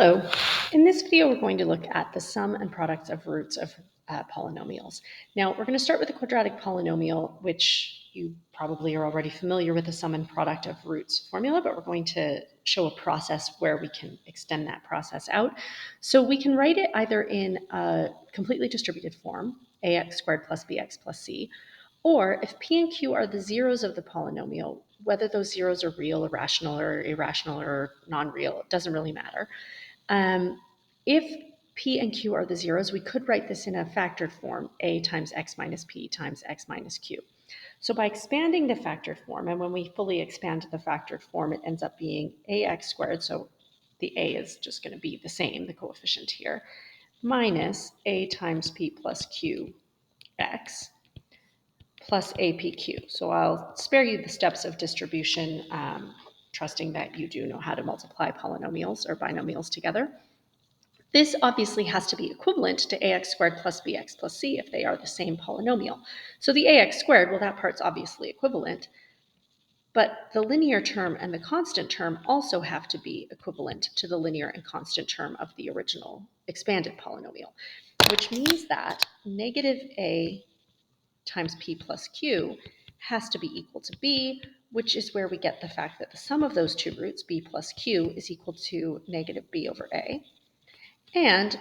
Hello. In this video, we're going to look at the sum and products of roots of polynomials. Now, we're going to start with a quadratic polynomial, which you probably are already familiar with the sum and product of roots formula, but we're going to show a process where we can extend that process out. So we can write it either in a completely distributed form, ax squared plus bx plus c, or if p and q are the zeros of the polynomial, whether those zeros are real, irrational, or non-real, it doesn't really matter. If p and q are the zeros, we could write this in a factored form, a times x minus p times x minus q. So by expanding the factored form, and when we fully expand the factored form, it ends up being ax squared, so the a is just going to be the same, the coefficient here, minus a times p plus q x plus apq. So I'll spare you the steps of distribution, trusting that you do know how to multiply polynomials or binomials together. This obviously has to be equivalent to ax squared plus bx plus c if they are the same polynomial. So the ax squared, well, that part's obviously equivalent, but the linear term and the constant term also have to be equivalent to the linear and constant term of the original expanded polynomial, which means that negative a times p plus q has to be equal to b, which is where we get the fact that the sum of those two roots, b plus q, is equal to negative b over a. And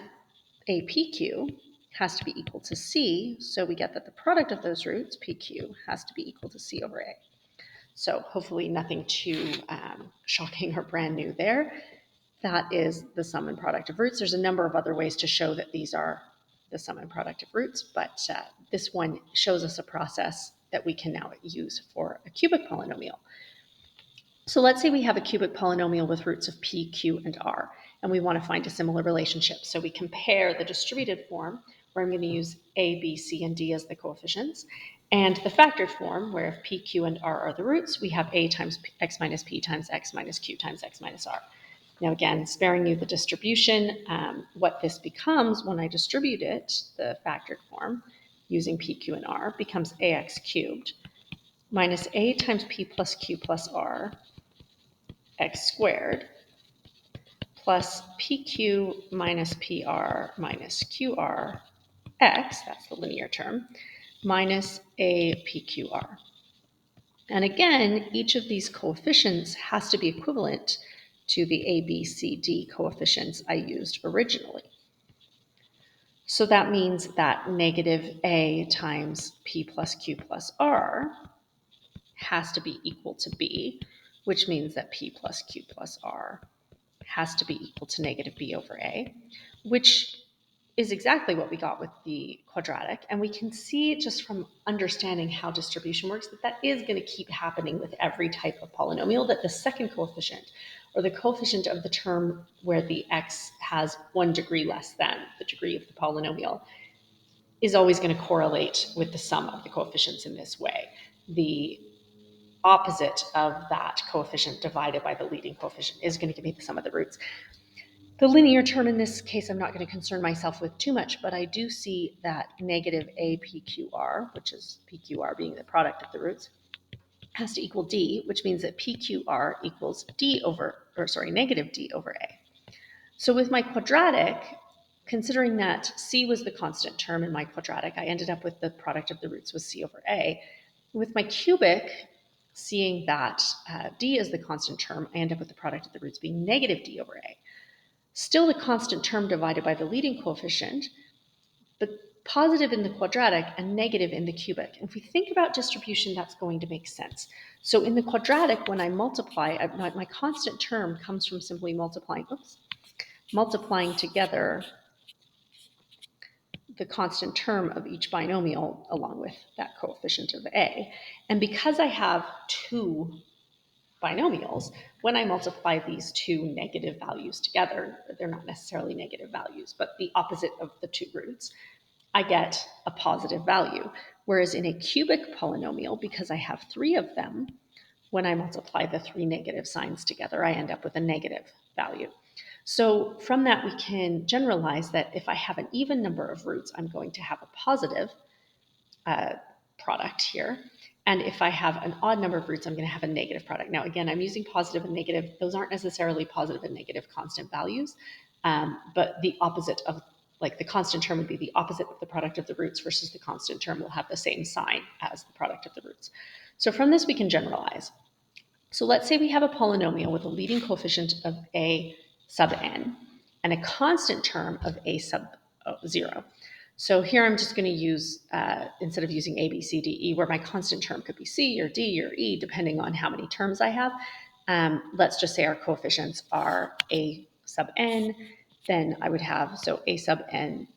APQ has to be equal to C, so we get that the product of those roots, PQ, has to be equal to C over A. So hopefully nothing too shocking or brand new there. That is the sum and product of roots. There's a number of other ways to show that these are the sum and product of roots, but this one shows us a process that we can now use for a cubic polynomial. So let's say we have a cubic polynomial with roots of p, q, and r, and we want to find a similar relationship. So we compare the distributed form, where I'm going to use a, b, c, and d as the coefficients, and the factored form, where if p, q, and r are the roots, we have a times x minus p times x minus q times x minus r. Now again, sparing you the distribution, what this becomes when I distribute it, the factored form, using p, q, and r, becomes ax cubed minus a times p plus q plus r x squared plus pq minus pr minus qr x, that's the linear term, minus a pqr. And again, each of these coefficients has to be equivalent to the a, b, c, d coefficients I used originally. So that means that negative a times p plus q plus r has to be equal to b, which means that p plus q plus r has to be equal to negative b over a, which is exactly what we got with the quadratic. And we can see just from understanding how distribution works that is going to keep happening with every type of polynomial, that the second coefficient, or the coefficient of the term where the x has 1 degree less than the degree of the polynomial, is always going to correlate with the sum of the coefficients in this way. The opposite of that coefficient divided by the leading coefficient is going to give me the sum of the roots. The linear term in this case I'm not going to concern myself with too much, but I do see that negative APQR, which is PQR being the product of the roots, has to equal D, which means that PQR equals negative D over A. So with my quadratic, considering that C was the constant term in my quadratic, I ended up with the product of the roots was C over A. With my cubic, seeing that D is the constant term, I end up with the product of the roots being negative D over A. Still the constant term divided by the leading coefficient, but positive in the quadratic and negative in the cubic. And if we think about distribution, that's going to make sense. So in the quadratic, when I multiply, my constant term comes from simply multiplying together the constant term of each binomial along with that coefficient of a. And because I have two binomials, when I multiply these two negative values together, they're not necessarily negative values, but the opposite of the two roots, I get a positive value. Whereas in a cubic polynomial, because I have three of them, when I multiply the three negative signs together, I end up with a negative value. So from that, we can generalize that if I have an even number of roots, I'm going to have a positive product here. And if I have an odd number of roots, I'm going to have a negative product. Now, again, I'm using positive and negative. Those aren't necessarily positive and negative constant values. but the opposite of, like, the constant term would be the opposite of the product of the roots, versus the constant term will have the same sign as the product of the roots. So from this we can generalize. So let's say we have a polynomial with a leading coefficient of a sub n and a constant term of a sub 0. So here I'm just going to use, instead of using A, B, C, D, E, where my constant term could be C or D or E, depending on how many terms I have, let's just say our coefficients are A sub n, then I would have, so A sub n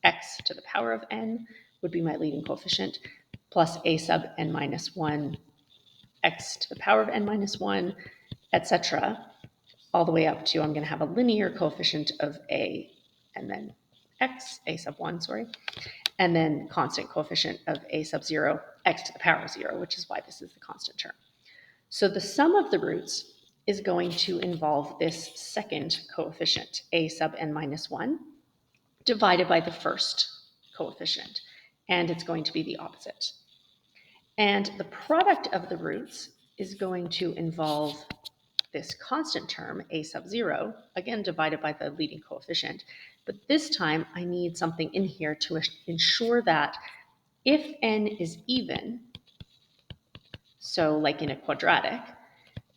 x to the power of n would be my leading coefficient, plus A sub n minus 1 x to the power of n minus 1, etc., all the way up to, I'm going to have a linear coefficient of a and then x, a sub 1, sorry, and then constant coefficient of a sub 0, x to the power of 0, which is why this is the constant term. So the sum of the roots is going to involve this second coefficient, a sub n minus 1, divided by the first coefficient, and it's going to be the opposite. And the product of the roots is going to involve this constant term, a sub 0, again divided by the leading coefficient. But this time I need something in here to ensure that if n is even, so like in a quadratic,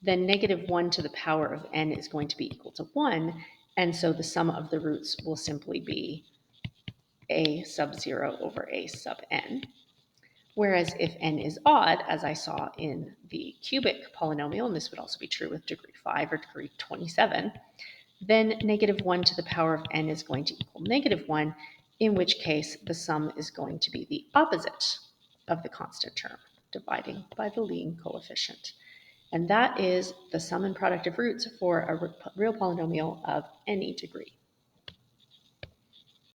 then negative 1 to the power of n is going to be equal to 1. And so the sum of the roots will simply be a sub 0 over a sub n. Whereas if n is odd, as I saw in the cubic polynomial, and this would also be true with degree 5 or degree 27, then negative 1 to the power of n is going to equal negative 1, in which case the sum is going to be the opposite of the constant term, dividing by the leading coefficient. And that is the sum and product of roots for a real polynomial of any degree.